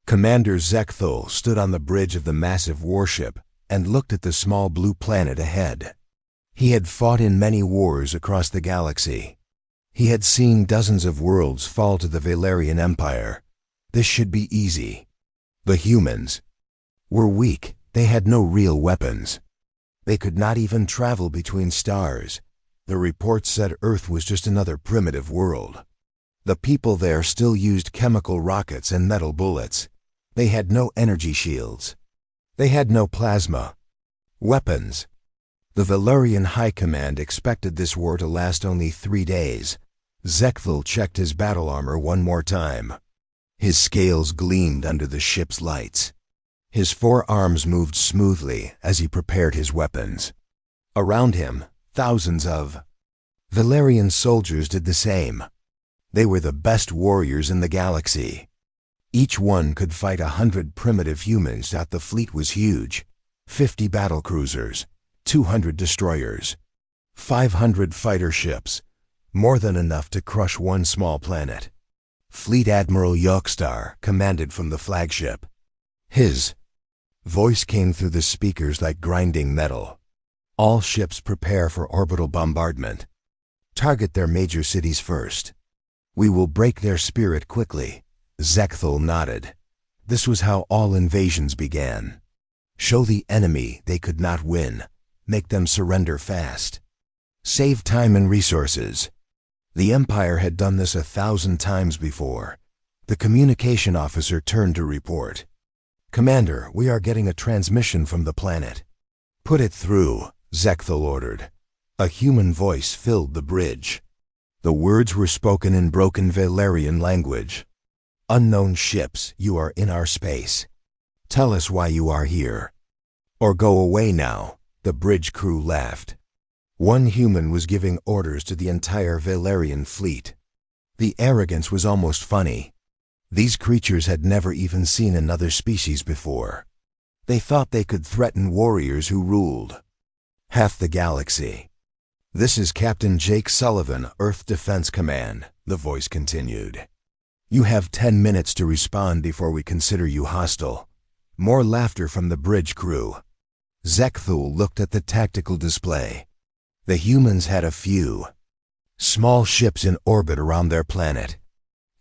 Commander Zekthul stood on the bridge of the massive warship and looked at the small blue planet ahead. He had fought in many wars across the galaxy. He had seen dozens of worlds fall to the Valerian Empire. This should be easy. The humans were weak. They had no real weapons. They could not even travel between stars. The reports said Earth was just another primitive world. The people there still used chemical rockets and metal bullets. They had no energy shields. They had no plasma weapons. The Valerian High Command expected this war to last only 3 days. Zekthul checked his battle armor one more time. His scales gleamed under the ship's lights. His 4 arms moved smoothly as he prepared his weapons. Around him, thousands of Valerian soldiers did the same. They were the best warriors in the galaxy. Each one could fight 100 primitive humans. The fleet was huge. 50 battle cruisers, 200 destroyers, 500 fighter ships, more than enough to crush one small planet. Fleet Admiral Yokstar commanded from the flagship. His voice came through the speakers like grinding metal. All ships prepare for orbital bombardment. Target their major cities first. We will break their spirit quickly. Zekthul nodded. This was how all invasions began. Show the enemy they could not win. Make them surrender fast. Save time and resources. The Empire had done this 1,000 times before. The communication officer turned to report. Commander, we are getting a transmission from the planet. Put it through, Zekthul ordered. A human voice filled the bridge. The words were spoken in broken Valerian language. Unknown ships, you are in our space. Tell us why you are here. Or go away now, the bridge crew laughed. One human was giving orders to the entire Valerian fleet. The arrogance was almost funny. These creatures had never even seen another species before. They thought they could threaten warriors who ruled half the galaxy. This is Captain Jake Sullivan, Earth Defense Command, the voice continued. You have 10 minutes to respond before we consider you hostile. More laughter from the bridge crew. Zekthul looked at the tactical display. The humans had a few small ships in orbit around their planet.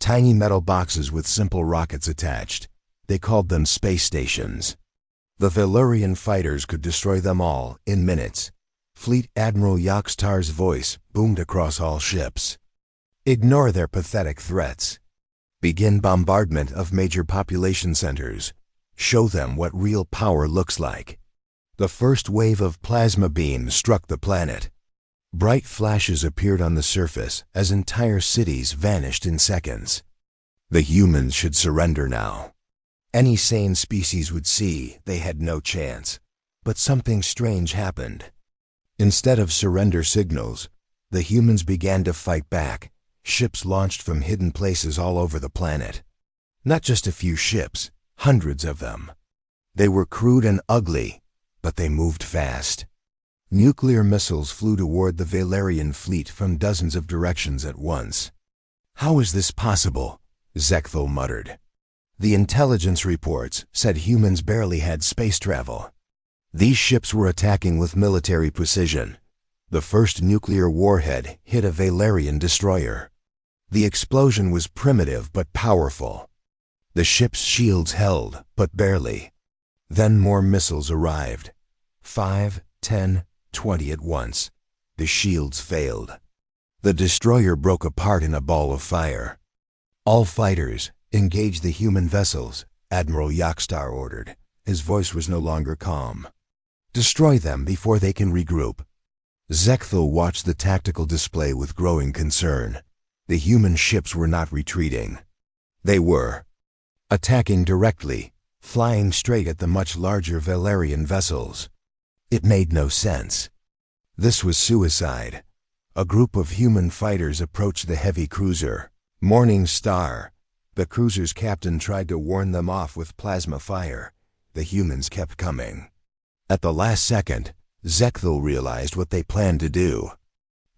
Tiny metal boxes with simple rockets attached. They called them space stations. The Valerian fighters could destroy them all in minutes. Fleet Admiral Yokstar's voice boomed across all ships. Ignore their pathetic threats. Begin bombardment of major population centers. Show them what real power looks like. The first wave of plasma beams struck the planet. Bright flashes appeared on the surface as entire cities vanished in seconds. The humans should surrender now. Any sane species would see they had no chance. But something strange happened. Instead of surrender signals, the humans began to fight back. Ships launched from hidden places all over the planet. Not just a few ships, hundreds of them. They were crude and ugly, but they moved fast. Nuclear missiles flew toward the Valerian fleet from dozens of directions at once. How is this possible? Zekthul muttered. The intelligence reports said humans barely had space travel. These ships were attacking with military precision. The first nuclear warhead hit a Valerian destroyer. The explosion was primitive but powerful. The ship's shields held, but barely. Then more missiles arrived. 5, 10, 20 at once. The shields failed. The destroyer broke apart in a ball of fire. All fighters, engage the human vessels, Admiral Yokstar ordered. His voice was no longer calm. Destroy them before they can regroup. Zekthul watched the tactical display with growing concern. The human ships were not retreating. They were attacking directly, flying straight at the much larger Valerian vessels. It made no sense. This was suicide. A group of human fighters approached the heavy cruiser, Morning Star. The cruiser's captain tried to warn them off with plasma fire. The humans kept coming. At the last second, Zekthul realized what they planned to do.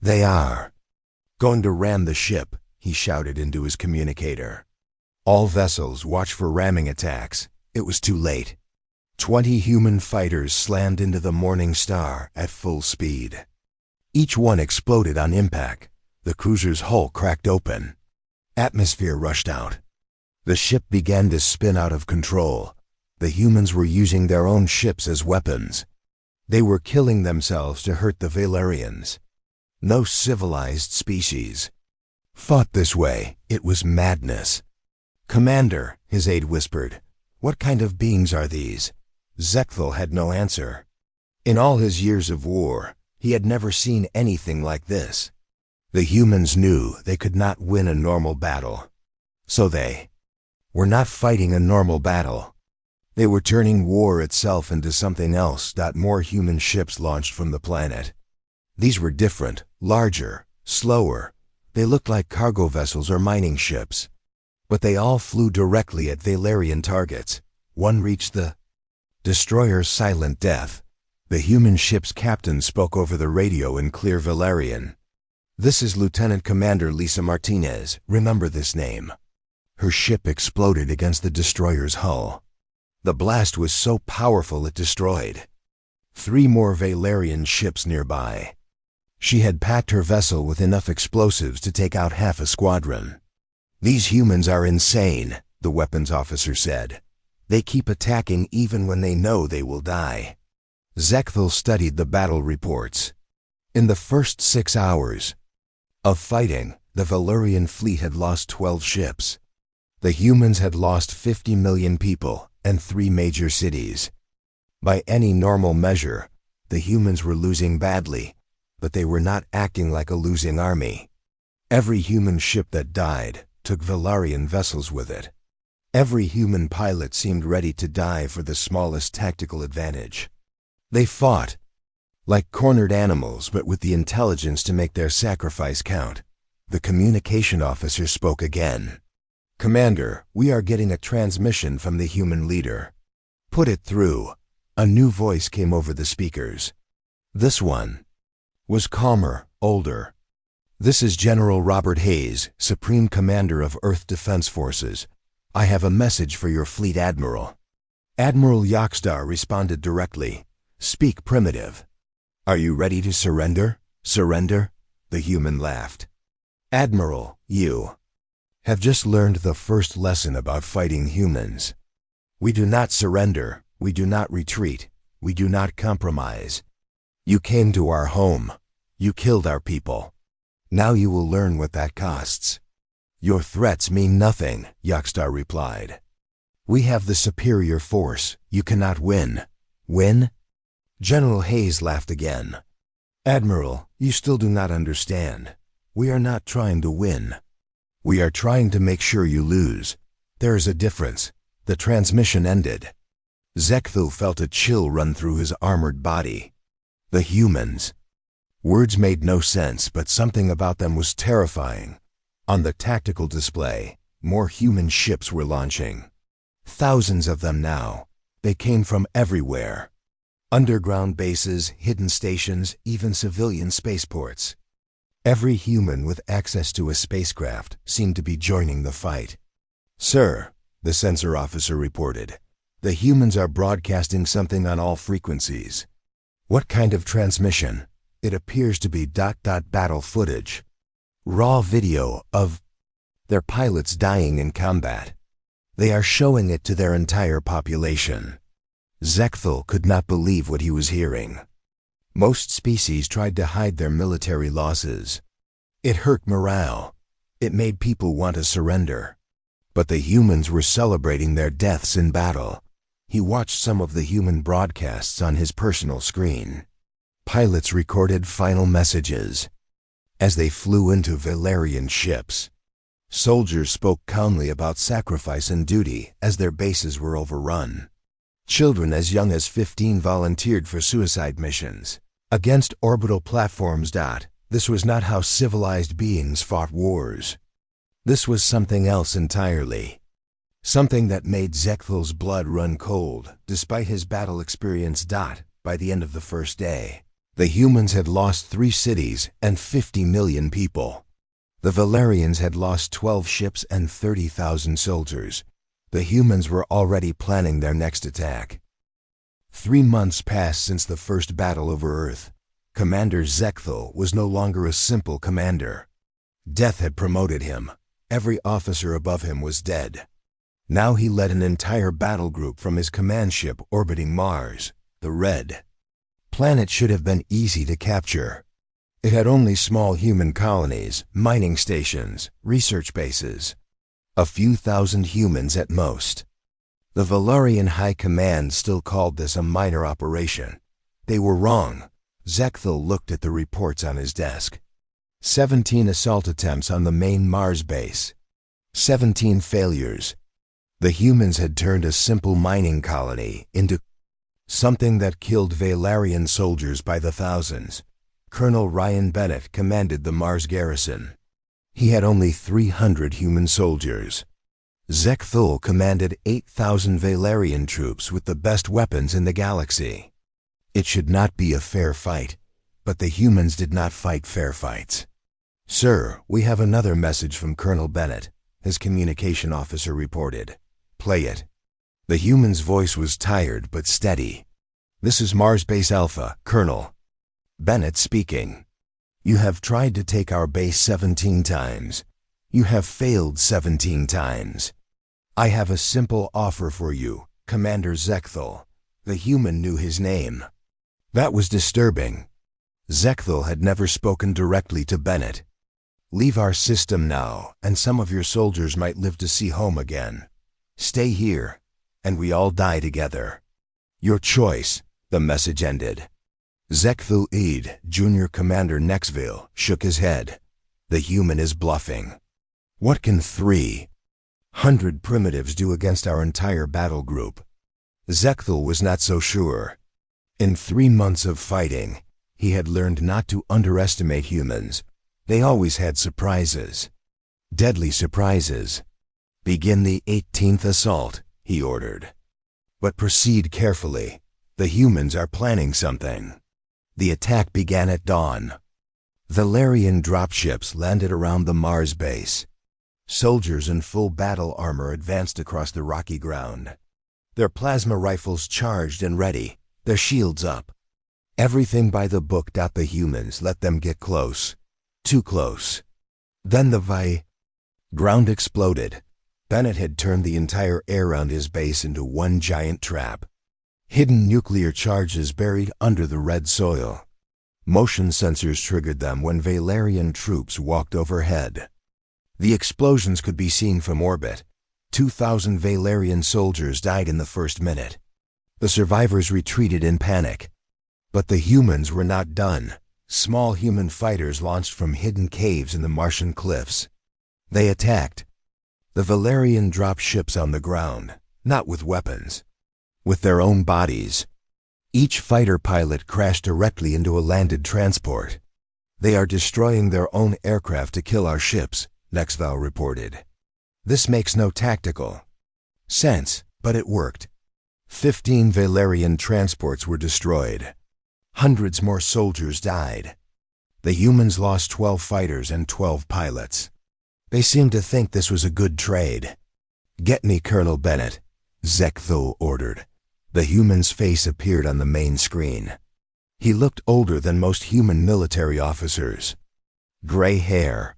They are going to ram the ship, he shouted into his communicator. All vessels watched for ramming attacks. It was too late. 20 human fighters slammed into the Morning Star at full speed. Each one exploded on impact. The cruiser's hull cracked open. Atmosphere rushed out. The ship began to spin out of control. The humans were using their own ships as weapons. They were killing themselves to hurt the Valerians. No civilized species fought this way. It was madness. "Commander," his aide whispered, "what kind of beings are these?" Zekthal had no answer. In all his years of war, he had never seen anything like this. The humans knew they could not win a normal battle. So they were not fighting a normal battle. They were turning war itself into something else. More human ships launched from the planet. These were different, larger, slower. They looked like cargo vessels or mining ships. But they all flew directly at Valerian targets. One reached the destroyer's silent death. The human ship's captain spoke over the radio in clear Valerian. "This is Lieutenant Commander Lisa Martinez. Remember this name." Her ship exploded against the destroyer's hull. The blast was so powerful it destroyed 3 more Valerian ships nearby. She had packed her vessel with enough explosives to take out half a squadron. "These humans are insane," the weapons officer said. "They keep attacking even when they know they will die." Zekthal studied the battle reports. In the first 6 hours of fighting, the Valerian fleet had lost 12 ships. The humans had lost 50 million people and 3 major cities. By any normal measure, the humans were losing badly, but they were not acting like a losing army. Every human ship that died took Valerian vessels with it. Every human pilot seemed ready to die for the smallest tactical advantage. They fought like cornered animals, but with the intelligence to make their sacrifice count. The communication officer spoke again. "Commander, we are getting a transmission from the human leader." "Put it through." A new voice came over the speakers. This one was calmer, older. "This is General Robert Hayes, Supreme Commander of Earth Defense Forces. I have a message for your fleet admiral." Admiral Yokstar responded directly. "Speak primitive." "Are you ready to surrender?" "Surrender?" The human laughed. "Admiral, you have just learned the first lesson about fighting humans. We do not surrender. We do not retreat. We do not compromise. You came to our home. You killed our people. Now you will learn what that costs." "Your threats mean nothing," Yokstar replied. "We have the superior force. You cannot win." "Win?" General Hayes laughed again. "Admiral, you still do not understand. We are not trying to win. We are trying to make sure you lose. There is a difference." The transmission ended. Zekthal felt a chill run through his armored body. The humans. Words made no sense, but something about them was terrifying. On the tactical display, more human ships were launching. Thousands of them now. They came from everywhere. Underground bases, hidden stations, even civilian spaceports. Every human with access to a spacecraft seemed to be joining the fight. "Sir," the sensor officer reported, "the humans are broadcasting something on all frequencies." "What kind of transmission?" "It appears to be battle footage. Raw video of their pilots dying in combat. They are showing it to their entire population." Zekthal could not believe what he was hearing. Most species tried to hide their military losses. It hurt morale. It made people want to surrender. But the humans were celebrating their deaths in battle. He watched some of the human broadcasts on his personal screen. Pilots recorded final messages as they flew into Valerian ships. Soldiers spoke calmly about sacrifice and duty as their bases were overrun. Children as young as 15 volunteered for suicide missions against orbital platforms. This was not how civilized beings fought wars. This was something else entirely. Something that made Zekthal's blood run cold, despite his battle experience. By the end of the first day, the humans had lost 3 cities and 50 million people. The Valerians had lost 12 ships and 30,000 soldiers. The humans were already planning their next attack. 3 months passed since the first battle over Earth. Commander Zekthal was no longer a simple commander. Death had promoted him. Every officer above him was dead. Now he led an entire battle group from his command ship orbiting Mars, the Red Planet should have been easy to capture. It had only small human colonies, mining stations, research bases. A few thousand humans at most. The Valerian High Command still called this a minor operation. They were wrong. Zekthal looked at the reports on his desk. 17 assault attempts on the main Mars base. 17 failures. The humans had turned a simple mining colony into something that killed Valerian soldiers by the thousands. Colonel Ryan Bennett commanded the Mars garrison. He had only 300 human soldiers. Zekthal commanded 8,000 Valerian troops with the best weapons in the galaxy. It should not be a fair fight, but the humans did not fight fair fights. "Sir, we have another message from Colonel Bennett," his communication officer reported. "Play it." The human's voice was tired but steady. "This is Mars Base Alpha, Colonel Bennett speaking. You have tried to take our base 17 times. You have failed 17 times. I have a simple offer for you, Commander Zekthal." The human knew his name. That was disturbing. Zekthal had never spoken directly to Bennett. "Leave our system now, and some of your soldiers might live to see home again. Stay here, and we all die together. Your choice," the message ended. Zekthal Eid, Junior Commander Nexville, shook his head. "The human is bluffing. What can 300 primitives do against our entire battle group?" Zekthal was not so sure. In 3 months of fighting, he had learned not to underestimate humans. They always had surprises. Deadly surprises. "Begin the 18th assault," he ordered. "But proceed carefully. The humans are planning something." The attack began at dawn. Valerian dropships landed around the Mars base. Soldiers in full battle armor advanced across the rocky ground. Their plasma rifles charged and ready, their shields up. Everything by the book. The humans let them get close. Too close. Then the ground exploded. Bennett had turned the entire air around his base into one giant trap. Hidden nuclear charges buried under the red soil. Motion sensors triggered them when Valerian troops walked overhead. The explosions could be seen from orbit. 2,000 Valerian soldiers died in the first minute. The survivors retreated in panic. But the humans were not done. Small human fighters launched from hidden caves in the Martian cliffs. They attacked. The Valerian dropped ships on the ground, not with weapons, with their own bodies. Each fighter pilot crashed directly into a landed transport. "They are destroying their own aircraft to kill our ships," Nexval reported. "This makes no tactical sense, but it worked." 15 Valerian transports were destroyed. Hundreds more soldiers died. The humans lost 12 fighters and 12 pilots. They seemed to think this was a good trade. "Get me Colonel Bennett," Zekthal ordered. The human's face appeared on the main screen. He looked older than most human military officers. Gray hair.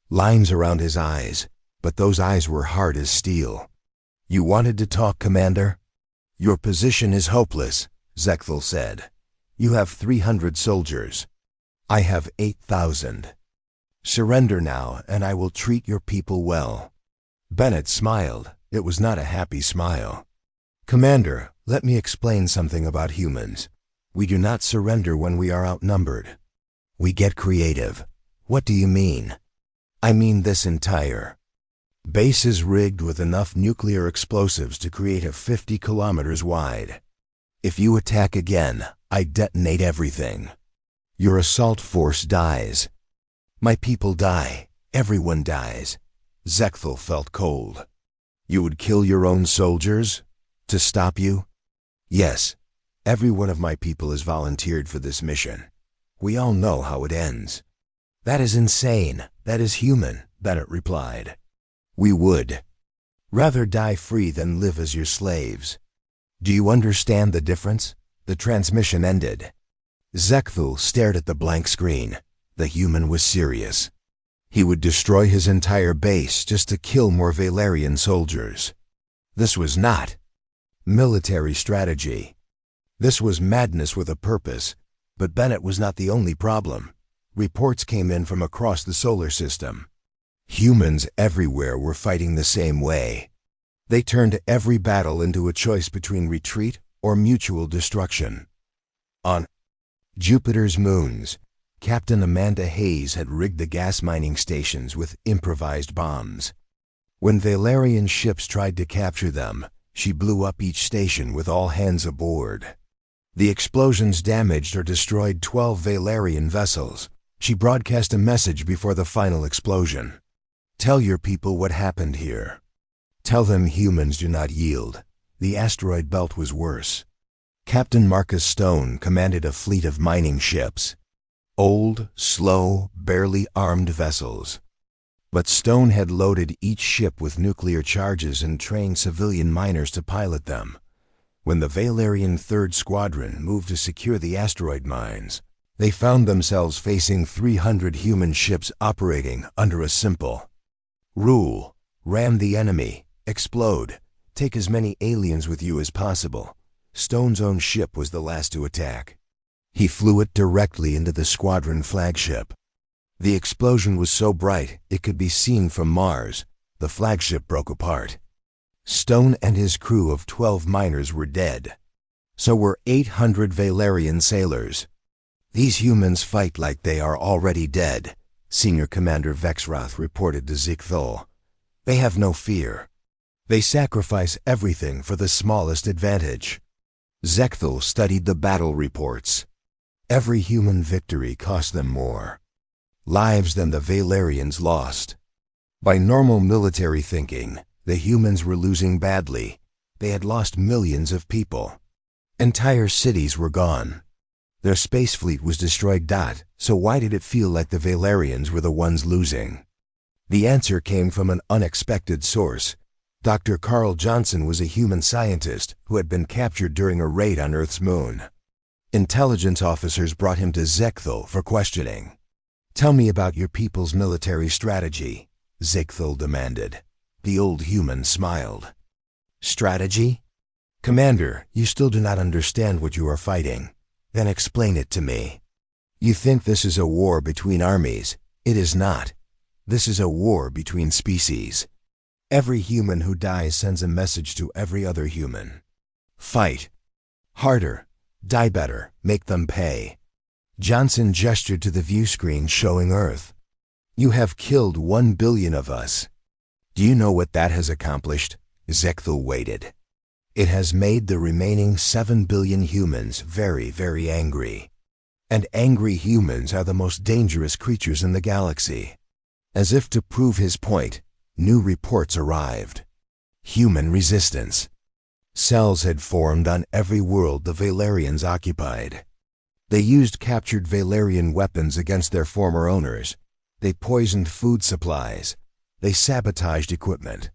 Lines around his eyes, but those eyes were hard as steel. "You wanted to talk, Commander?" "Your position is hopeless," Zekthal said. "You have 300 soldiers. I have 8,000. Surrender now, and I will treat your people well." Bennett smiled. It was not a happy smile. "Commander, let me explain something about humans. We do not surrender when we are outnumbered. We get creative." "What do you mean?" "I mean this entire base is rigged with enough nuclear explosives to create a 50 kilometers wide. If you attack again, I detonate everything. Your assault force dies. My people die. Everyone dies." Zekthal felt cold. "You would kill your own soldiers? To stop you?" "Yes. Every one of my people has volunteered for this mission. We all know how it ends." "That is insane," "That is human," Bennett replied. "We would rather die free than live as your slaves. Do you understand the difference?" The transmission ended. Zekthul stared at the blank screen. The human was serious. He would destroy his entire base just to kill more Valerian soldiers. This was not military strategy. This was madness with a purpose. But Bennett was not the only problem. Reports came in from across the solar system. Humans everywhere were fighting the same way. They turned every battle into a choice between retreat or mutual destruction. On Jupiter's moons, Captain Amanda Hayes had rigged the gas mining stations with improvised bombs. When Valerian ships tried to capture them, she blew up each station with all hands aboard. The explosions damaged or destroyed 12 Valerian vessels. She broadcast a message before the final explosion. "Tell your people what happened here. Tell them humans do not yield." The asteroid belt was worse. Captain Marcus Stone commanded a fleet of mining ships. Old, slow, barely armed vessels. But Stone had loaded each ship with nuclear charges and trained civilian miners to pilot them. When the Valerian 3rd Squadron moved to secure the asteroid mines, they found themselves facing 300 human ships operating under a simple rule: ram the enemy, explode, take as many aliens with you as possible. Stone's own ship was the last to attack. He flew it directly into the squadron flagship. The explosion was so bright it could be seen from Mars. The flagship broke apart. Stone and his crew of 12 miners were dead. So were 800 Valerian sailors. "These humans fight like they are already dead," Senior Commander Vexroth reported to Zekthul. "They have no fear. They sacrifice everything for the smallest advantage." Zekthul studied the battle reports. Every human victory cost them more lives than the Valerians lost. By normal military thinking, the humans were losing badly. They had lost millions of people. Entire cities were gone. Their space fleet was destroyed. So why did it feel like the Valerians were the ones losing? The answer came from an unexpected source. Dr. Carl Johnson was a human scientist who had been captured during a raid on Earth's moon. Intelligence officers brought him to Zekthul for questioning. "Tell me about your people's military strategy," Zekthul demanded. The old human smiled. "Strategy? Commander, you still do not understand what you are fighting. Then explain it to me. You think this is a war between armies. It is not. This is a war between species. Every human who dies sends a message to every other human. Fight harder, die better, make them pay." Johnson gestured to the view screen showing Earth. "You have killed 1 billion of us. Do you know what that has accomplished?" Zekthul waited. "It has made the remaining 7 billion humans very, very angry. And angry humans are the most dangerous creatures in the galaxy." As if to prove his point, new reports arrived. Human resistance. Cells had formed on every world the Valerians occupied. They used captured Valerian weapons against their former owners. They poisoned food supplies. They sabotaged equipment.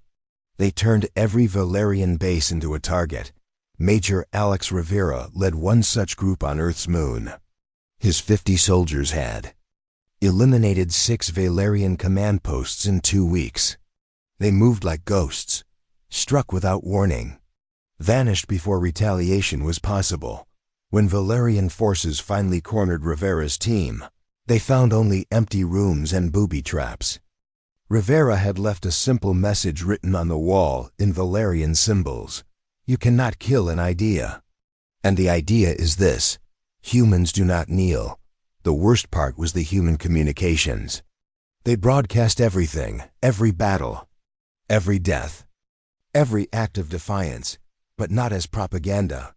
They turned every Valerian base into a target. Major Alex Rivera led one such group on Earth's moon. His 50 soldiers had eliminated 6 Valerian command posts in 2 weeks. They moved like ghosts, struck without warning, vanished before retaliation was possible. When Valerian forces finally cornered Rivera's team, they found only empty rooms and booby traps. Rivera had left a simple message written on the wall in Valerian symbols. "You cannot kill an idea. And the idea is this: humans do not kneel." The worst part was the human communications. They broadcast everything, every battle, every death, every act of defiance, but not as propaganda.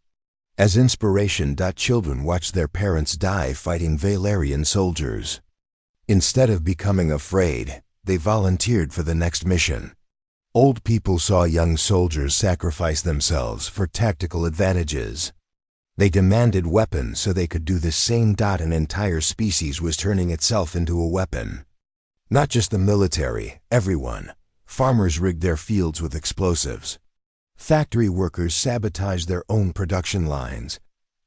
As inspiration. Children watched their parents die fighting Valerian soldiers. Instead of becoming afraid, they volunteered for the next mission. Old people saw young soldiers sacrifice themselves for tactical advantages. They demanded weapons so they could do the same. An entire species was turning itself into a weapon. Not just the military, everyone. Farmers rigged their fields with explosives. Factory workers sabotaged their own production lines.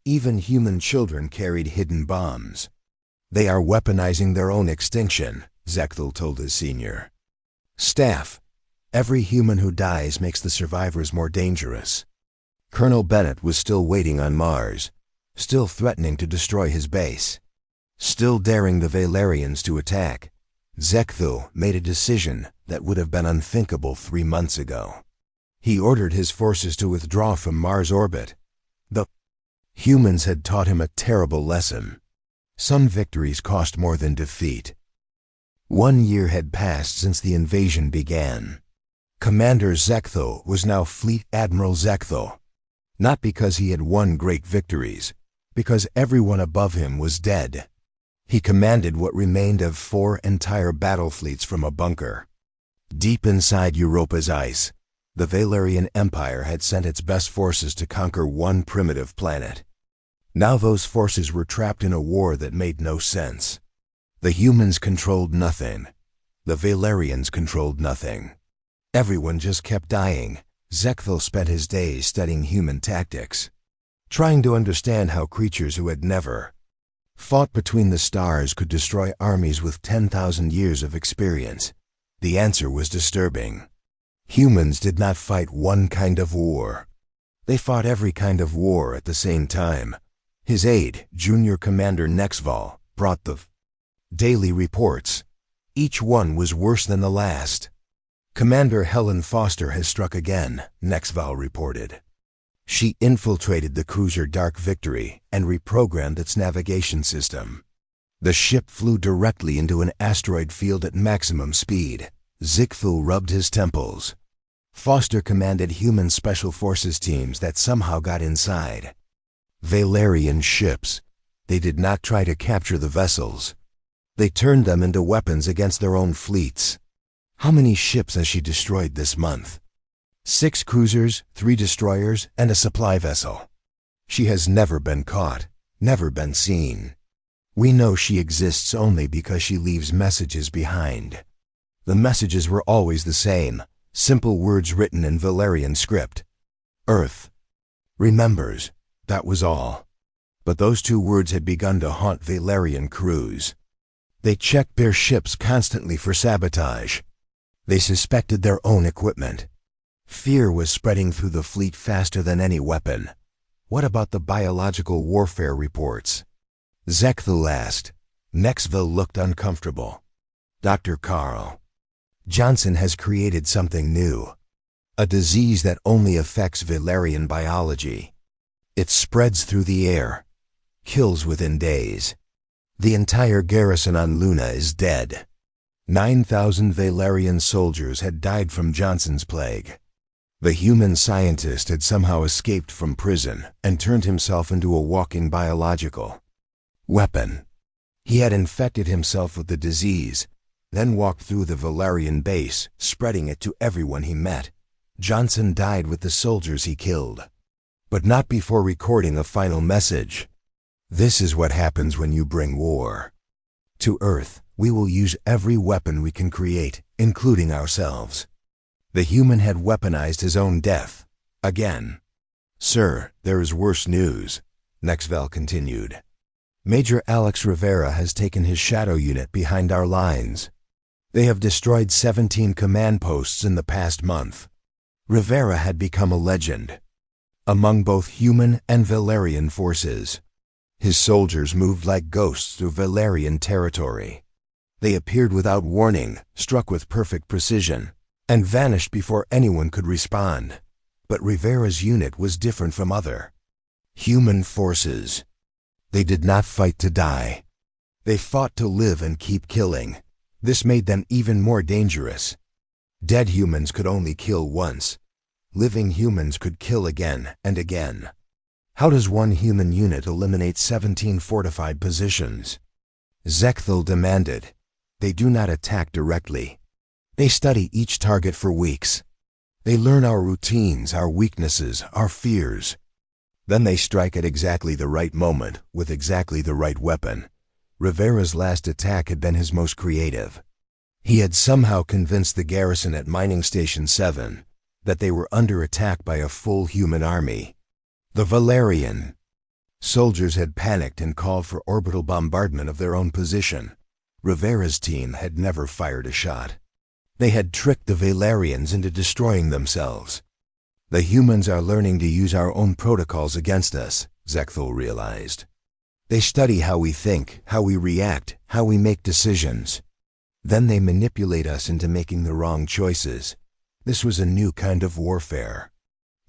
Even human children carried hidden bombs. They are weaponizing their own extinction, Zechthel told his senior staff. Every human who dies makes the survivors more dangerous. Colonel Bennett was still waiting on Mars, still threatening to destroy his base, still daring the Valerians to attack. Zechthel made a decision that would have been unthinkable 3 months ago. He ordered his forces to withdraw from Mars orbit. The humans had taught him a terrible lesson. Some victories cost more than defeat. 1 year had passed since the invasion began. Commander Zechthel was now Fleet Admiral Zechthel. Not because he had won great victories, because everyone above him was dead. He commanded what remained of 4 entire battle fleets from a bunker. Deep inside Europa's ice, the Valerian Empire had sent its best forces to conquer one primitive planet. Now those forces were trapped in a war that made no sense. The humans controlled nothing. The Valerians controlled nothing. Everyone just kept dying. Zechthel spent his days studying human tactics, trying to understand how creatures who had never fought between the stars could destroy armies with 10,000 years of experience. The answer was disturbing. Humans did not fight one kind of war. They fought every kind of war at the same time. His aide, Junior Commander Nexval, brought the daily reports. Each one was worse than the last. Commander Helen Foster has struck again, Nexval reported. She infiltrated the cruiser Dark Victory and reprogrammed its navigation system. The ship flew directly into an asteroid field at maximum speed. Zechthel rubbed his temples. Foster commanded human special forces teams that somehow got inside. Valerian ships. They did not try to capture the vessels. They turned them into weapons against their own fleets. How many ships has she destroyed this month? 6 cruisers, 3 destroyers, and a supply vessel. She has never been caught, never been seen. We know she exists only because she leaves messages behind. The messages were always the same, simple words written in Valerian script. Earth remembers, that was all. But those 2 words had begun to haunt Valerian crews. They checked their ships constantly for sabotage. They suspected their own equipment. Fear was spreading through the fleet faster than any weapon. What about the biological warfare reports? Zechthel asked. Nexval looked uncomfortable. Dr. Carl Johnson has created something new. A disease that only affects Valerian biology. It spreads through the air, kills within days. The entire garrison on Luna is dead. 9,000 Valerian soldiers had died from Johnson's plague. The human scientist had somehow escaped from prison and turned himself into a walking biological weapon. He had infected himself with the disease, then walked through the Valerian base, spreading it to everyone he met. Johnson died with the soldiers he killed, but not before recording a final message. This is what happens when you bring war to Earth. We will use every weapon we can create, including ourselves. The human had weaponized his own death. Again. Sir, there is worse news, Nexval continued. Major Alex Rivera has taken his shadow unit behind our lines. They have destroyed 17 command posts in the past month. Rivera had become a legend among both human and Valerian forces. His soldiers moved like ghosts through Valerian territory. They appeared without warning, struck with perfect precision, and vanished before anyone could respond. But Rivera's unit was different from other human forces. They did not fight to die. They fought to live and keep killing. This made them even more dangerous. Dead humans could only kill once. Living humans could kill again and again. How does one human unit eliminate 17 fortified positions? Zechthel demanded. They do not attack directly. They study each target for weeks. They learn our routines, our weaknesses, our fears. Then they strike at exactly the right moment, with exactly the right weapon. Rivera's last attack had been his most creative. He had somehow convinced the garrison at Mining Station 7 that they were under attack by a full human army. The Valerian soldiers had panicked and called for orbital bombardment of their own position. Rivera's team had never fired a shot. They had tricked the Valerians into destroying themselves. The humans are learning to use our own protocols against us, Zekthul realized. They study how we think, how we react, how we make decisions. Then they manipulate us into making the wrong choices. This was a new kind of warfare.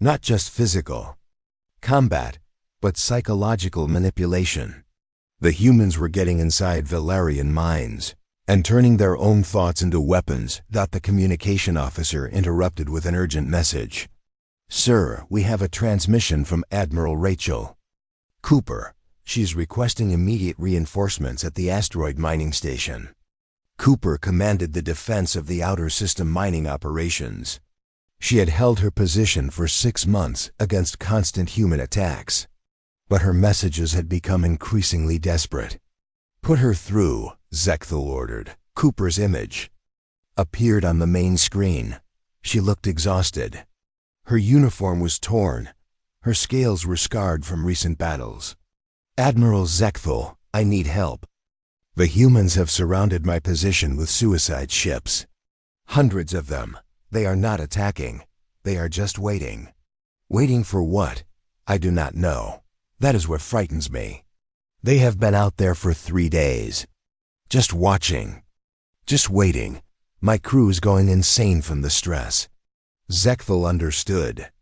Not just physical combat, but psychological manipulation. The humans were getting inside Valerian minds and turning their own thoughts into weapons. The communication officer interrupted with an urgent message. "Sir, we have a transmission from Admiral Rachel Cooper. She's requesting immediate reinforcements at the asteroid mining station." Cooper commanded the defense of the outer system mining operations. She had held her position for 6 months against constant human attacks. But her messages had become increasingly desperate. "Put her through," Zekthul ordered. Cooper's image appeared on the main screen. She looked exhausted. Her uniform was torn. Her scales were scarred from recent battles. "Admiral Zekthul, I need help. The humans have surrounded my position with suicide ships. Hundreds of them. They are not attacking. They are just waiting." "Waiting for what? I do not know. That is what frightens me. They have been out there for 3 days. Just watching. Just waiting. My crew is going insane from the stress." Zekthul understood.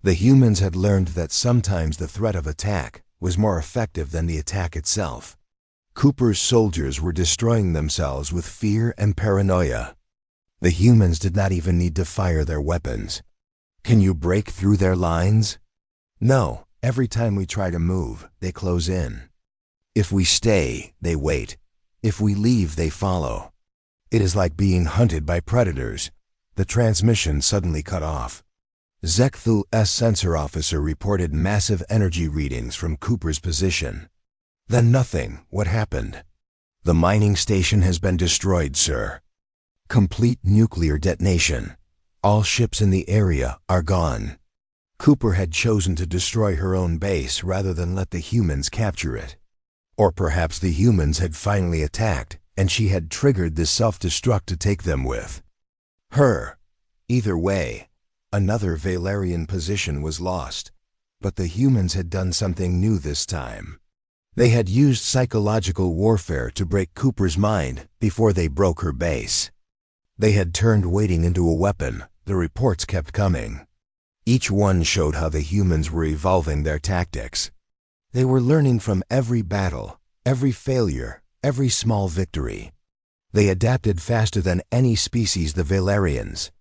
The humans had learned that sometimes the threat of attack was more effective than the attack itself. Cooper's soldiers were destroying themselves with fear and paranoia. The humans did not even need to fire their weapons. "Can you break through their lines?" "No. Every time we try to move, they close in. If we stay, they wait. If we leave, they follow. It is like being hunted by predators." The transmission suddenly cut off. Zekthul's sensor officer reported massive energy readings from Cooper's position. Then nothing. What happened? "The mining station has been destroyed, sir. Complete nuclear detonation. All ships in the area are gone." Cooper had chosen to destroy her own base rather than let the humans capture it. Or perhaps the humans had finally attacked, and she had triggered the self-destruct to take them with her. Either way, another Valerian position was lost. But the humans had done something new this time. They had used psychological warfare to break Cooper's mind before they broke her base. They had turned waiting into a weapon. The reports kept coming. Each one showed how the humans were evolving their tactics. They were learning from every battle, every failure, every small victory. They adapted faster than any species the Valerians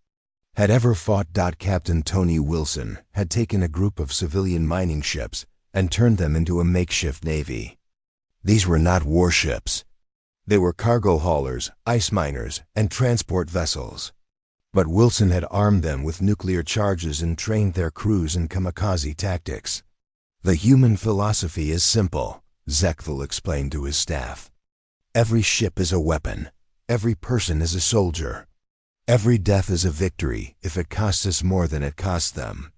had ever fought. Captain Tony Wilson had taken a group of civilian mining ships and turned them into a makeshift navy. These were not warships. They were cargo haulers, ice miners, and transport vessels. But Wilson had armed them with nuclear charges and trained their crews in kamikaze tactics. "The human philosophy is simple," Zekthul explained to his staff. "Every ship is a weapon. Every person is a soldier. Every death is a victory if it costs us more than it costs them."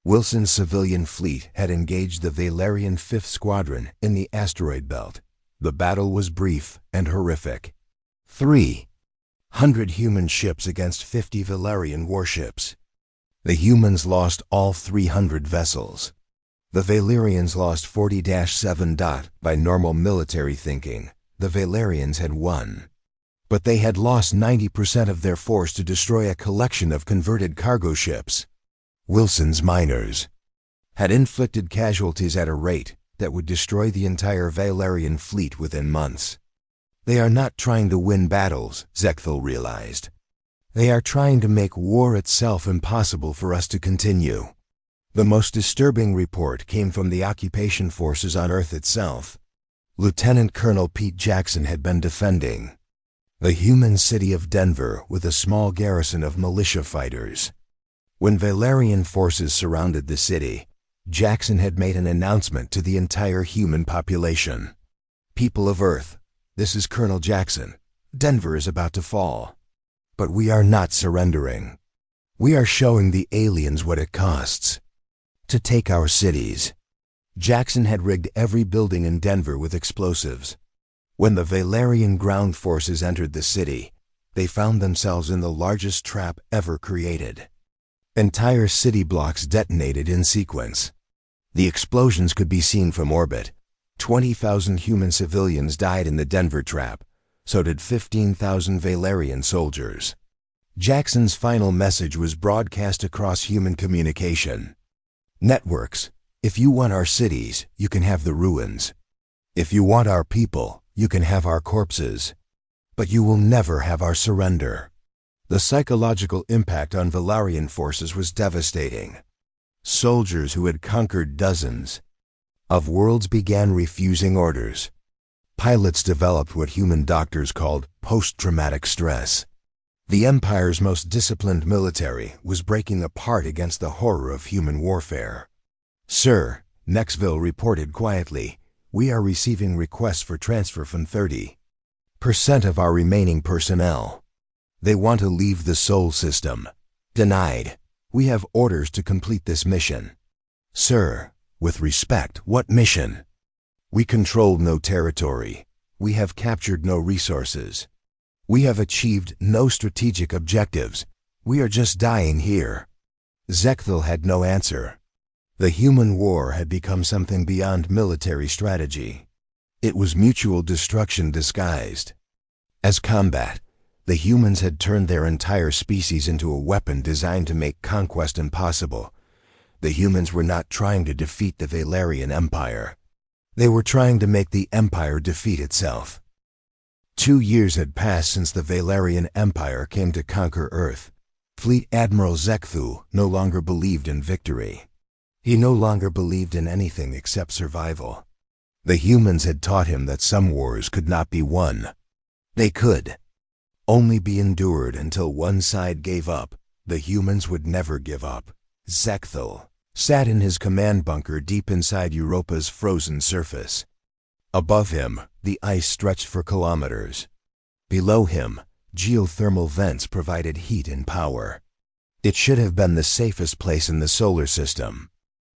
Wilson's civilian fleet had engaged the Valerian 5th Squadron in the asteroid belt. The battle was brief and horrific. 300 human ships against 50 Valerian warships. The humans lost all 300 vessels. The Valerians lost 40-7. By normal military thinking, the Valerians had won. But they had lost 90% of their force to destroy a collection of converted cargo ships. Wilson's miners had inflicted casualties at a rate that would destroy the entire Valerian fleet within months. They are not trying to win battles, Zekthul realized. They are trying to make war itself impossible for us to continue. The most disturbing report came from the occupation forces on Earth itself. Lieutenant Colonel Pete Jackson had been defending the human city of Denver with a small garrison of militia fighters. When Valerian forces surrounded the city, Jackson had made an announcement to the entire human population. "People of Earth, this is Colonel Jackson. Denver is about to fall. But we are not surrendering. We are showing the aliens what it costs to take our cities. Jackson had rigged every building in Denver with explosives. When the Valerian ground forces entered the city, they found themselves in the largest trap ever created. Entire city blocks detonated in sequence. The explosions could be seen from orbit. 20,000 human civilians died in the Denver trap. So did 15,000 Valerian soldiers. Jackson's final message was broadcast across human communication. Networks, if you want our cities, you can have the ruins. If you want our people, you can have our corpses. But you will never have our surrender. The psychological impact on Valerian forces was devastating. Soldiers who had conquered dozens of worlds began refusing orders. Pilots developed what human doctors called post-traumatic stress. The Empire's most disciplined military was breaking apart against the horror of human warfare. "Sir," Nexville reported quietly, "we are receiving requests for transfer from 30% of our remaining personnel. They want to leave the Sol system." "Denied. We have orders to complete this mission." "Sir, with respect, what mission?" "We control no territory. We have captured no resources. We have achieved no strategic objectives. We are just dying here." Zekthil had no answer. The human war had become something beyond military strategy. It was mutual destruction disguised as combat. The humans had turned their entire species into a weapon designed to make conquest impossible. The humans were not trying to defeat the Valerian Empire. They were trying to make the Empire defeat itself. 2 years had passed since the Valerian Empire came to conquer Earth. Fleet Admiral Zekthu no longer believed in victory. He no longer believed in anything except survival. The humans had taught him that some wars could not be won. They could only be endured until one side gave up. The humans would never give up. Zekthil sat in his command bunker deep inside Europa's frozen surface. Above him, the ice stretched for kilometers. Below him, geothermal vents provided heat and power. It should have been the safest place in the solar system.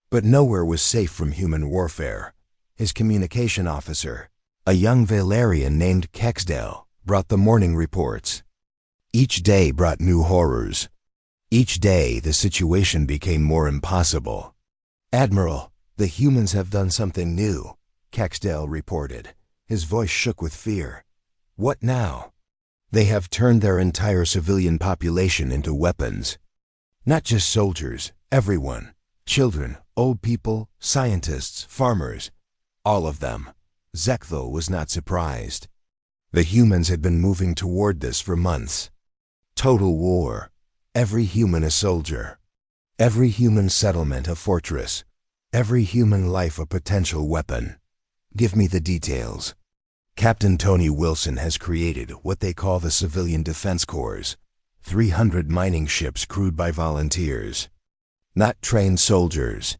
But nowhere was safe from human warfare. His communication officer, a young Valerian named Kexdale, brought the morning reports. Each day brought new horrors. Each day the situation became more impossible. "Admiral, the humans have done something new," Kexdale reported. His voice shook with fear. "What now?" "They have turned their entire civilian population into weapons. Not just soldiers, everyone. Children, old people, scientists, farmers. All of them." Zekthil was not surprised. The humans had been moving toward this for months. Total war. Every human a soldier. Every human settlement a fortress. Every human life a potential weapon. "Give me the details." "Captain Tony Wilson has created what they call the Civilian Defense Corps. 300 mining ships crewed by volunteers. Not trained soldiers.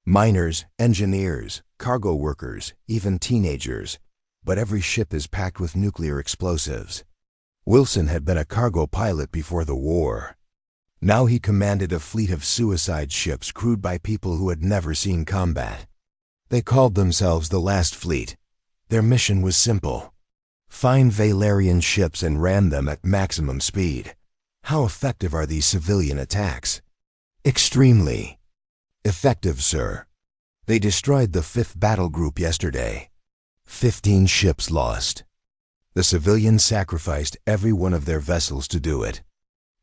Miners, engineers, cargo workers, even teenagers. But every ship is packed with nuclear explosives." Wilson had been a cargo pilot before the war. Now he commanded a fleet of suicide ships crewed by people who had never seen combat. They called themselves the Last Fleet. Their mission was simple: find Valerian ships and ram them at maximum speed. How effective are these civilian attacks? "Extremely effective, sir. They destroyed the 5th Battle Group yesterday. 15 ships lost. The civilians sacrificed every one of their vessels to do it."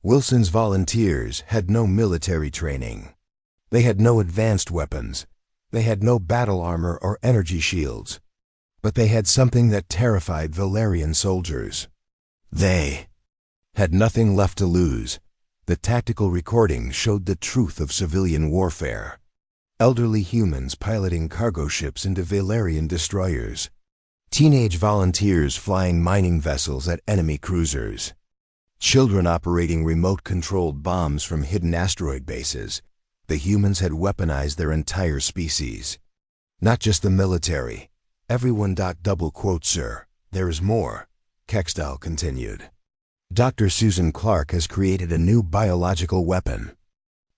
Wilson's volunteers had no military training. They had no advanced weapons. They had no battle armor or energy shields. But they had something that terrified Valerian soldiers. They had nothing left to lose. The tactical recording showed the truth of civilian warfare. Elderly humans piloting cargo ships into Valerian destroyers. Teenage volunteers flying mining vessels at enemy cruisers. Children operating remote-controlled bombs from hidden asteroid bases. The humans had weaponized their entire species. Not just the military. "Everyone. Double quote, sir. There is more," Kexdal continued. Dr. Susan Clark has created a new biological weapon.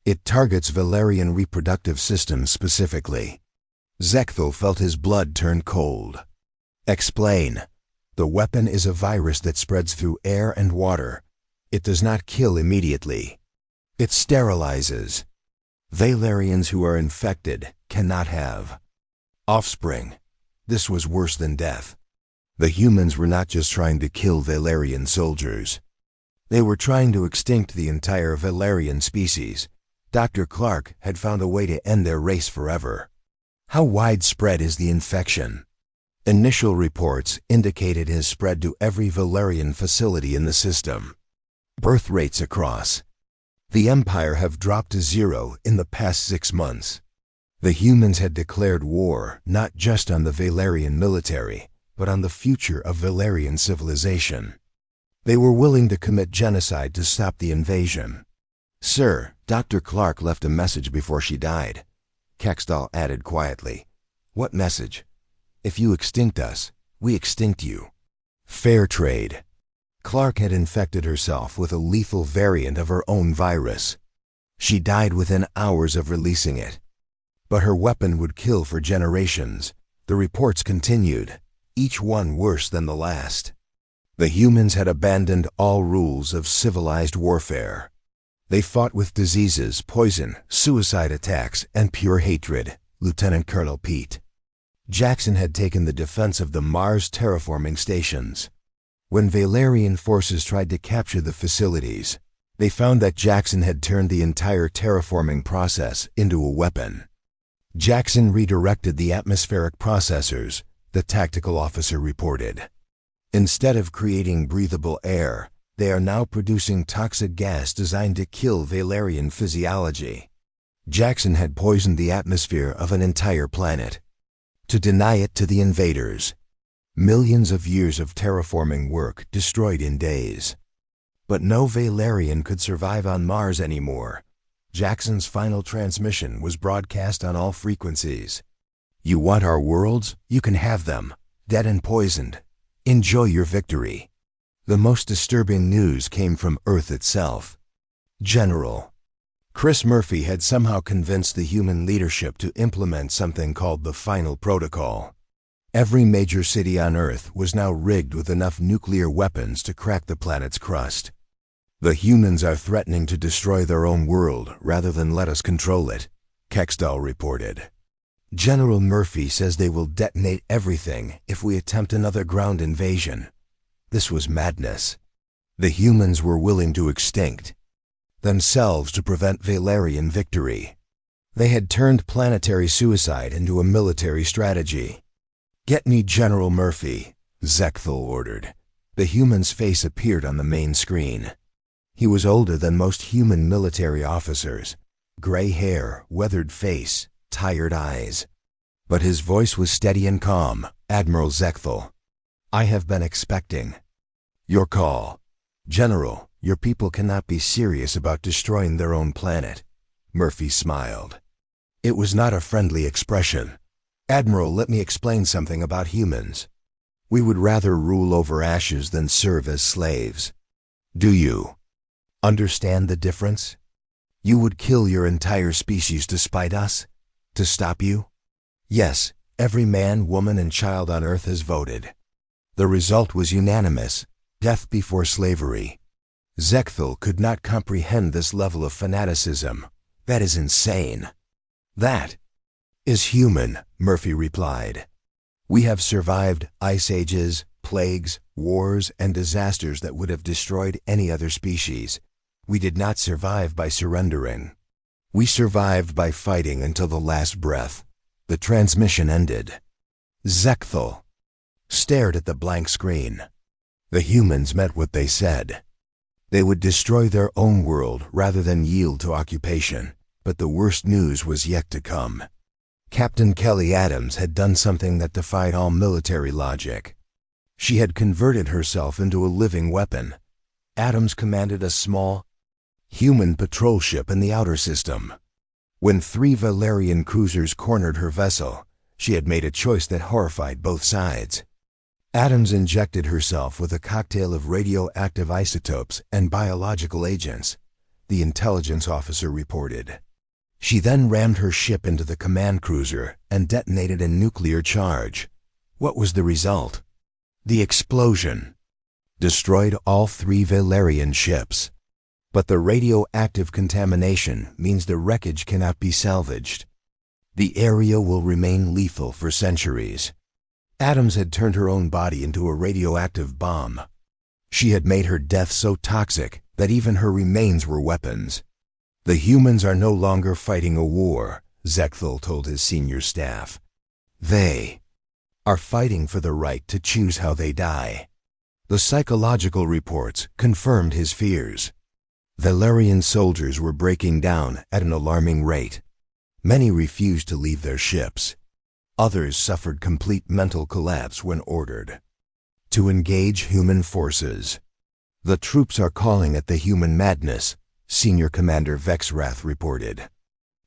It targets Valerian reproductive systems specifically. Zekthal felt his blood turn cold. Explain. The weapon is a virus that spreads through air and water. It does not kill immediately. It sterilizes. Valerians who are infected cannot have offspring. This was worse than death. The humans were not just trying to kill Valerian soldiers. They were trying to extinct the entire Valerian species. Dr. Clark had found a way to end their race forever. How widespread is the infection? Initial reports indicated it has spread to every Valerian facility in the system. Birth rates across the Empire have dropped to 0 in the past 6 months. The humans had declared war not just on the Valerian military, but on the future of Valerian civilization. They were willing to commit genocide to stop the invasion. Sir, Dr. Clark left a message before she died. Kextal added quietly. What message? If you extinct us, we extinct you. Fair trade. Clark had infected herself with a lethal variant of her own virus. She died within hours of releasing it. But her weapon would kill for generations. The reports continued, each one worse than the last. The humans had abandoned all rules of civilized warfare. They fought with diseases, poison, suicide attacks, and pure hatred. Lieutenant Colonel Pete Jackson had taken the defense of the Mars terraforming stations. When Valerian forces tried to capture the facilities, they found that Jackson had turned the entire terraforming process into a weapon. Jackson redirected the atmospheric processors, the tactical officer reported. Instead of creating breathable air, they are now producing toxic gas designed to kill Valerian physiology. Jackson had poisoned the atmosphere of an entire planet to deny it to the invaders. Millions of years of terraforming work destroyed in days. But no Valerian could survive on Mars anymore. Jackson's final transmission was broadcast on all frequencies. You want our worlds? You can have them, dead and poisoned. Enjoy your victory. The most disturbing news came from Earth itself. General Chris Murphy had somehow convinced the human leadership to implement something called the Final Protocol. Every major city on Earth was now rigged with enough nuclear weapons to crack the planet's crust. The humans are threatening to destroy their own world rather than let us control it, Kextal reported. General Murphy says they will detonate everything if we attempt another ground invasion. This was madness. The humans were willing to extinct themselves to prevent Valerian victory. They had turned planetary suicide into a military strategy. Get me General Murphy, Zekthal ordered. The human's face appeared on the main screen. He was older than most human military officers. Gray hair, weathered face, tired eyes. But his voice was steady and calm. Admiral Zekthal. I have been expecting your call. General, your people cannot be serious about destroying their own planet. Murphy smiled. It was not a friendly expression. Admiral, let me explain something about humans. We would rather rule over ashes than serve as slaves. Do you understand the difference? You would kill your entire species to spite us? To stop you? Yes, every man, woman, and child on Earth has voted. The result was unanimous: death before slavery. Zekthal could not comprehend this level of fanaticism. That is insane. That is human, Murphy replied. We have survived ice ages, plagues, wars, and disasters that would have destroyed any other species. We did not survive by surrendering. We survived by fighting until the last breath. The transmission ended. Zekthal stared at the blank screen. The humans meant what they said. They would destroy their own world rather than yield to occupation. But the worst news was yet to come. Captain Kelly Adams had done something that defied all military logic. She had converted herself into a living weapon. Adams commanded a small human patrol ship in the outer system. When 3 Valerian cruisers cornered her vessel, she had made a choice that horrified both sides. Adams injected herself with a cocktail of radioactive isotopes and biological agents, the intelligence officer reported. She then rammed her ship into the command cruiser and detonated a nuclear charge. What was the result? The explosion destroyed all 3 Valerian ships. But the radioactive contamination means the wreckage cannot be salvaged. The area will remain lethal for centuries. Adams had turned her own body into a radioactive bomb. She had made her death so toxic that even her remains were weapons. The humans are no longer fighting a war, Zechthel told his senior staff. They are fighting for the right to choose how they die. The psychological reports confirmed his fears. Valerian soldiers were breaking down at an alarming rate. Many refused to leave their ships. Others suffered complete mental collapse when ordered to engage human forces. The troops are calling it the human madness, Senior Commander Vexrath reported.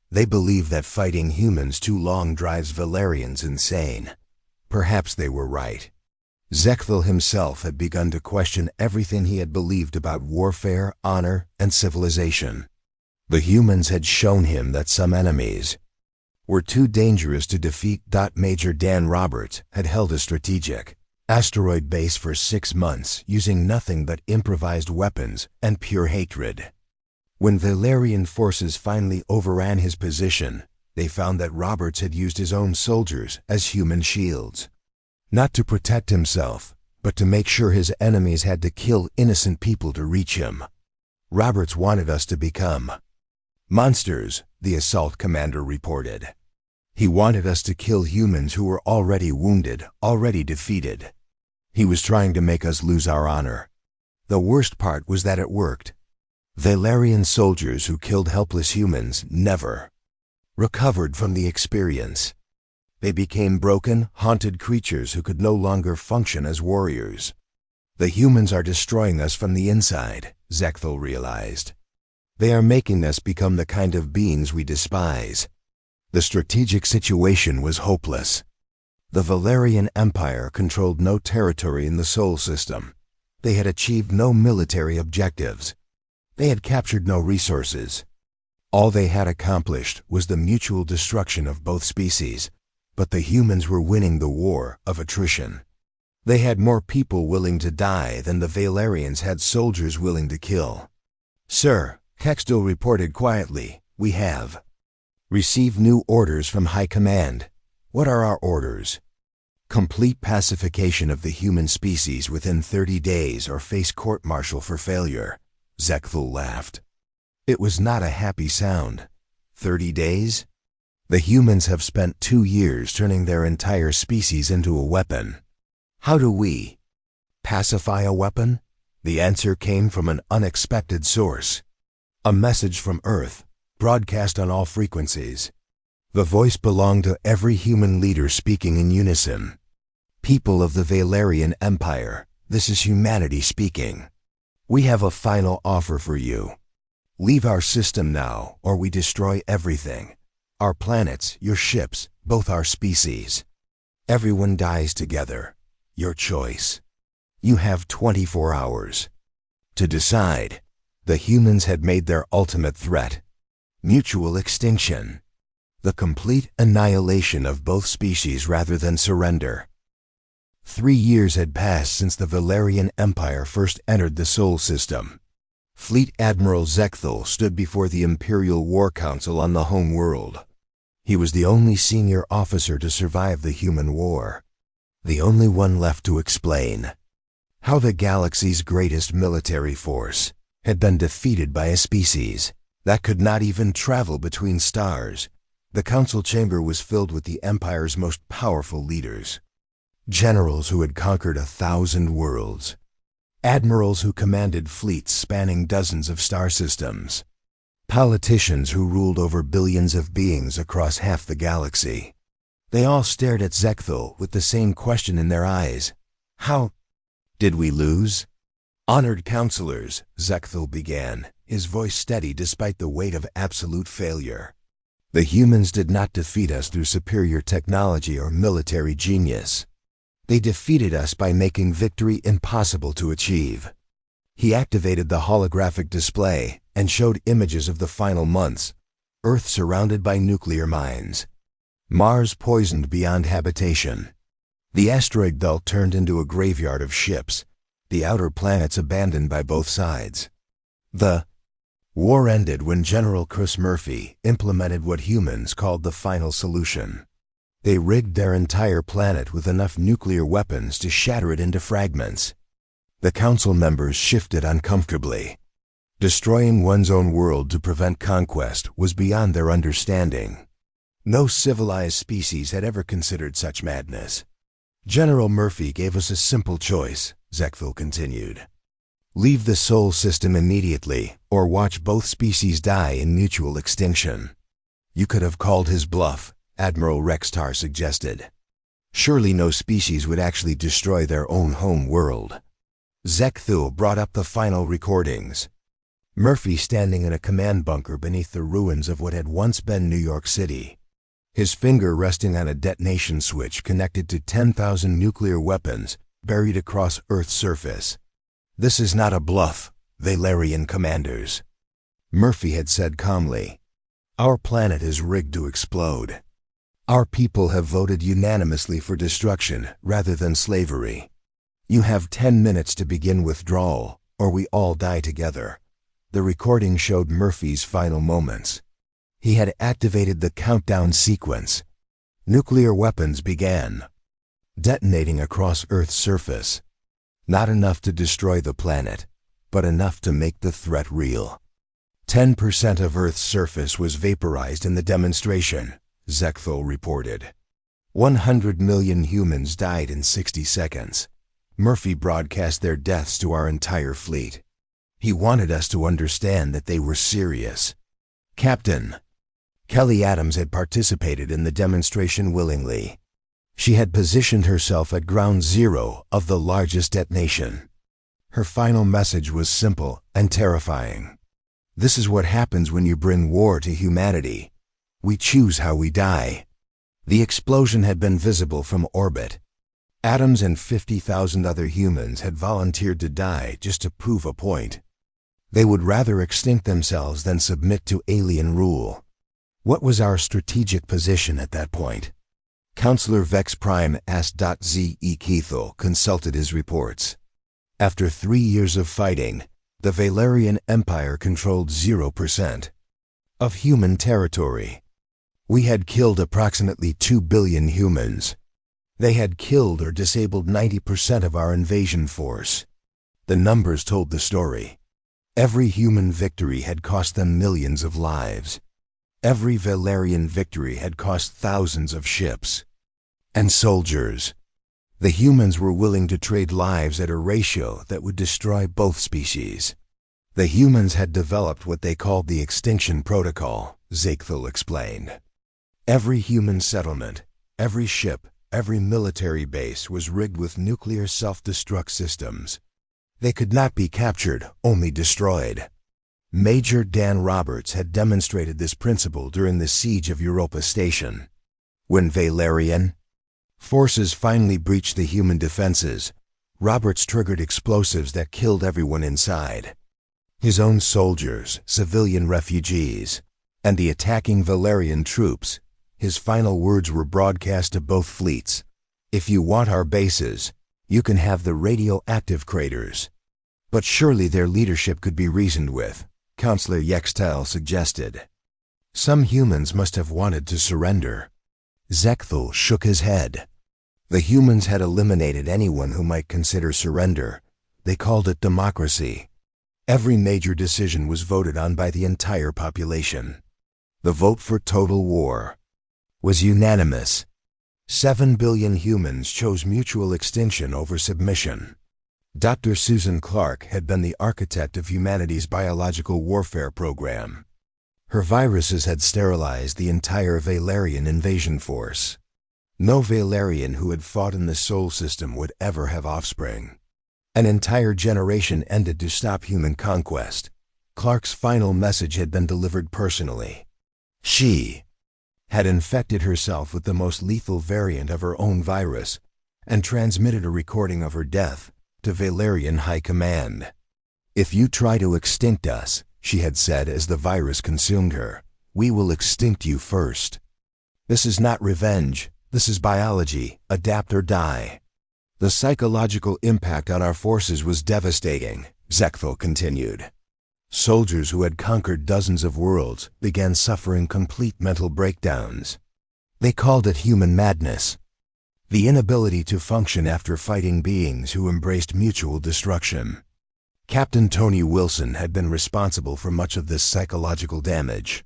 They believe that fighting humans too long drives Valerians insane. Perhaps they were right. Zechthel himself had begun to question everything he had believed about warfare, honor, and civilization. The humans had shown him that some enemies were too dangerous to defeat. Major Dan Roberts had held a strategic asteroid base for 6 months using nothing but improvised weapons and pure hatred. When Valerian forces finally overran his position, they found that Roberts had used his own soldiers as human shields. Not to protect himself, but to make sure his enemies had to kill innocent people to reach him. Roberts wanted us to become monsters, the assault commander reported. He wanted us to kill humans who were already wounded, already defeated. He was trying to make us lose our honor. The worst part was that it worked. Valerian soldiers who killed helpless humans never recovered from the experience. They became broken, haunted creatures who could no longer function as warriors. The humans are destroying us from the inside, Zechthel realized. They are making us become the kind of beings we despise. The strategic situation was hopeless. The Valerian Empire controlled no territory in the Sol system. They had achieved no military objectives. They had captured no resources. All they had accomplished was the mutual destruction of both species. But the humans were winning the war of attrition. They had more people willing to die than the Valerians had soldiers willing to kill. Sir, Kextel reported quietly, we have received new orders from High Command. What are our orders? Complete pacification of the human species within 30 days or face court-martial for failure. Zechthel laughed. It was not a happy sound. 30 days? The humans have spent 2 years turning their entire species into a weapon. How do we pacify a weapon? The answer came from an unexpected source. A message from Earth, broadcast on all frequencies. The voice belonged to every human leader speaking in unison. People of the Valerian Empire, this is humanity speaking. We have a final offer for you. Leave our system now, or we destroy everything. Our planets, your ships, both our species. Everyone dies together. Your choice. You have 24 hours to decide. The humans had made their ultimate threat. Mutual extinction. The complete annihilation of both species rather than surrender. 3 years had passed since the Valerian Empire first entered the Sol system. Fleet Admiral Zechthel stood before the Imperial War Council on the home world. He was the only senior officer to survive the human war. The only one left to explain how the galaxy's greatest military force had been defeated by a species that could not even travel between stars. The council chamber was filled with the Empire's most powerful leaders. Generals who had conquered 1,000 worlds. Admirals who commanded fleets spanning dozens of star systems. Politicians who ruled over billions of beings across half the galaxy. They all stared at Zechthel with the same question in their eyes. How did we lose? Honored counselors, Zechthel began, his voice steady despite the weight of absolute failure. The humans did not defeat us through superior technology or military genius. They defeated us by making victory impossible to achieve. He activated the holographic display and showed images of the final months, Earth surrounded by nuclear mines, Mars poisoned beyond habitation, the asteroid belt turned into a graveyard of ships, the outer planets abandoned by both sides. The war ended when General Chris Murphy implemented what humans called the final solution. They rigged their entire planet with enough nuclear weapons to shatter it into fragments. The council members shifted uncomfortably. Destroying one's own world to prevent conquest was beyond their understanding. No civilized species had ever considered such madness. General Murphy gave us a simple choice, Zekthul continued. Leave the Sol system immediately, or watch both species die in mutual extinction. You could have called his bluff, Admiral Rextar suggested. Surely no species would actually destroy their own home world. Zekthul brought up the final recordings. Murphy standing in a command bunker beneath the ruins of what had once been New York City. His finger resting on a detonation switch connected to 10,000 nuclear weapons buried across Earth's surface. This is not a bluff, Valerian commanders. Murphy had said calmly. Our planet is rigged to explode. Our people have voted unanimously for destruction rather than slavery. You have 10 minutes to begin withdrawal, or we all die together. The recording showed Murphy's final moments. He had activated the countdown sequence. Nuclear weapons began detonating across Earth's surface. Not enough to destroy the planet, but enough to make the threat real. 10% of Earth's surface was vaporized in the demonstration, Zekthul reported. 100 million humans died in 60 seconds. Murphy broadcast their deaths to our entire fleet. He wanted us to understand that they were serious. Captain. Kelly Adams had participated in the demonstration willingly. She had positioned herself at ground zero of the largest detonation. Her final message was simple and terrifying. This is what happens when you bring war to humanity. We choose how we die. The explosion had been visible from orbit. Adams and 50,000 other humans had volunteered to die just to prove a point. They would rather extinct themselves than submit to alien rule. What was our strategic position at that point? Counselor Vex Prime S.Z.E. Keithel consulted his reports. After 3 years of fighting, the Valerian Empire controlled 0% of human territory. We had killed approximately 2 billion humans. They had killed or disabled 90% of our invasion force. The numbers told the story. Every human victory had cost them millions of lives. Every Valerian victory had cost thousands of ships and soldiers. The humans were willing to trade lives at a ratio that would destroy both species. The humans had developed what they called the Extinction Protocol, Zekthul explained. Every human settlement, every ship, every military base was rigged with nuclear self-destruct systems. They could not be captured, only destroyed. Major Dan Roberts had demonstrated this principle during the siege of Europa Station. When Valerian forces finally breached the human defenses, Roberts triggered explosives that killed everyone inside. His own soldiers, civilian refugees, and the attacking Valerian troops. His final words were broadcast to both fleets. If you want our bases, you can have the radioactive craters. But surely their leadership could be reasoned with, Counselor Yextel suggested. Some humans must have wanted to surrender. Zekthul shook his head. The humans had eliminated anyone who might consider surrender. They called it democracy. Every major decision was voted on by the entire population. The vote for total war was unanimous. 7 billion humans chose mutual extinction over submission. Dr. Susan Clark had been the architect of humanity's biological warfare program. Her viruses had sterilized the entire Valerian invasion force. No Valerian who had fought in the Sol system would ever have offspring. An entire generation ended to stop human conquest. Clark's final message had been delivered personally. She had infected herself with the most lethal variant of her own virus, and transmitted a recording of her death to Valerian High Command. "If you try to extinct us," she had said as the virus consumed her, "we will extinct you first. This is not revenge, this is biology, adapt or die." The psychological impact on our forces was devastating, Zechthel continued. Soldiers who had conquered dozens of worlds began suffering complete mental breakdowns. They called it human madness, the inability to function after fighting beings who embraced mutual destruction. Captain Tony Wilson had been responsible for much of this psychological damage.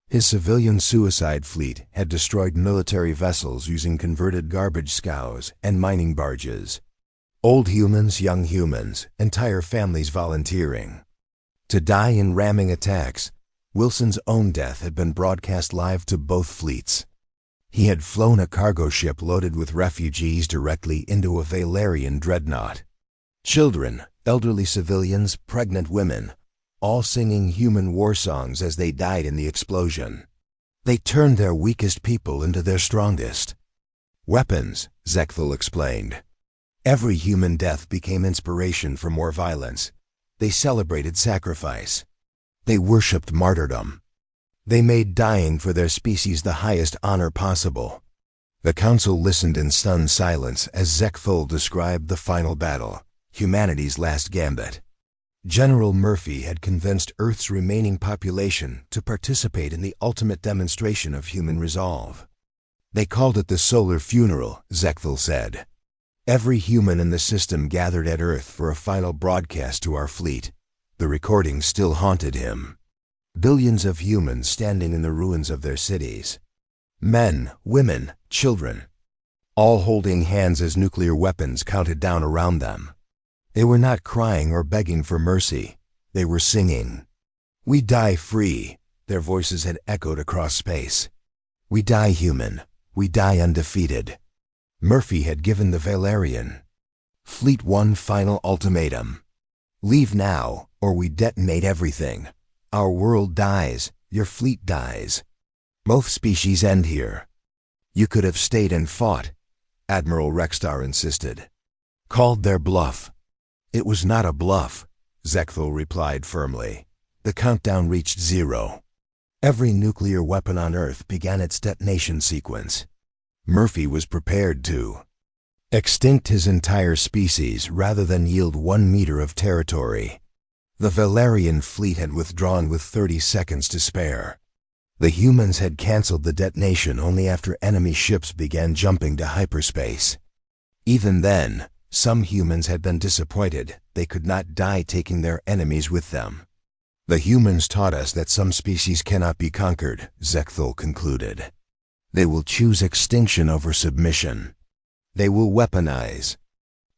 His civilian suicide fleet had destroyed military vessels using converted garbage scows and mining barges. Old humans, young humans, entire families volunteering to die in ramming attacks. Wilson's own death had been broadcast live to both fleets. He had flown a cargo ship loaded with refugees directly into a Valerian dreadnought. Children, elderly civilians, pregnant women, all singing human war songs as they died in the explosion. They turned their weakest people into their strongest. Weapons, Zechthel explained. Every human death became inspiration for more violence. They celebrated sacrifice. They worshipped martyrdom. They made dying for their species the highest honor possible. The council listened in stunned silence as Zechthel described the final battle, humanity's last gambit. General Murphy had convinced Earth's remaining population to participate in the ultimate demonstration of human resolve. They called it the solar funeral, Zechthel said. Every human in the system gathered at Earth for a final broadcast to our fleet. The recording still haunted him. Billions of humans standing in the ruins of their cities. Men, women, children, all holding hands as nuclear weapons counted down around them. They were not crying or begging for mercy. They were singing. "We die free," their voices had echoed across space. "We die human. We die undefeated." Murphy had given the Valerian Fleet one final ultimatum. "Leave now, or we detonate everything. Our world dies, your fleet dies. Both species end here." "You could have stayed and fought," Admiral Rexstar insisted. "Called their bluff." "It was not a bluff," Zechthel replied firmly. The countdown reached 0. Every nuclear weapon on Earth began its detonation sequence. Murphy was prepared to extinct his entire species rather than yield 1 meter of territory. The Valerian fleet had withdrawn with 30 seconds to spare. The humans had canceled the detonation only after enemy ships began jumping to hyperspace. Even then, some humans had been disappointed they could not die taking their enemies with them. "The humans taught us that some species cannot be conquered," Zechthel concluded. "They will choose extinction over submission. They will weaponize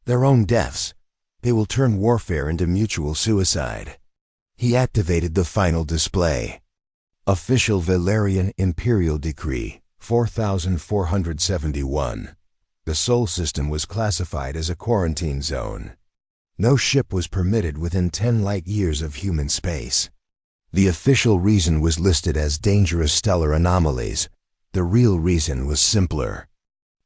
their own deaths. They will turn warfare into mutual suicide." He activated the final display. Official Valerian Imperial Decree 4471. The Sol system was classified as a quarantine zone. No ship was permitted within 10 light-years of human space. The official reason was listed as dangerous stellar anomalies. The real reason was simpler.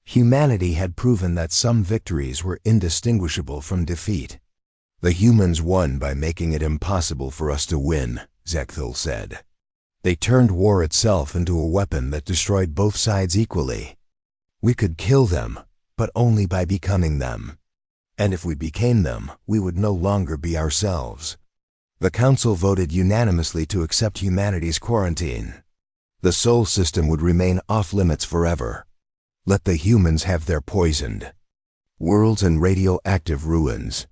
Humanity had proven that some victories were indistinguishable from defeat. "The humans won by making it impossible for us to win," Zechthel said. "They turned war itself into a weapon that destroyed both sides equally. We could kill them, but only by becoming them. And if we became them, we would no longer be ourselves." The council voted unanimously to accept humanity's quarantine. The Sol system would remain off-limits forever. Let the humans have their poisoned worlds and radioactive ruins.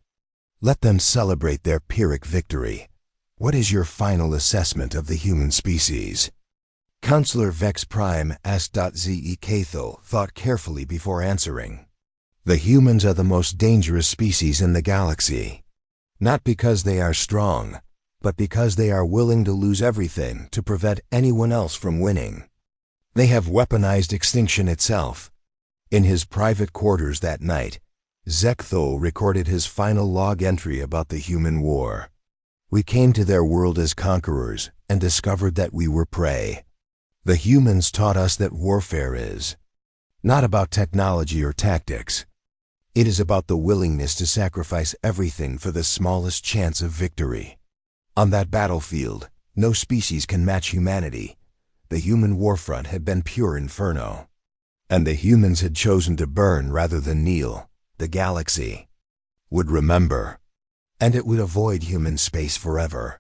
Let them celebrate their Pyrrhic victory. What is your final assessment of the human species? Counselor Vex Prime asked. Zechthel thought carefully before answering. "The humans are the most dangerous species in the galaxy. Not because they are strong, but because they are willing to lose everything to prevent anyone else from winning. They have weaponized extinction itself." In his private quarters that night, Zechthel recorded his final log entry about the human war. "We came to their world as conquerors and discovered that we were prey. The humans taught us that warfare is not about technology or tactics. It is about the willingness to sacrifice everything for the smallest chance of victory. On that battlefield, no species can match humanity. The human warfront had been pure inferno. And the humans had chosen to burn rather than kneel. The galaxy would remember. And it would avoid human space forever.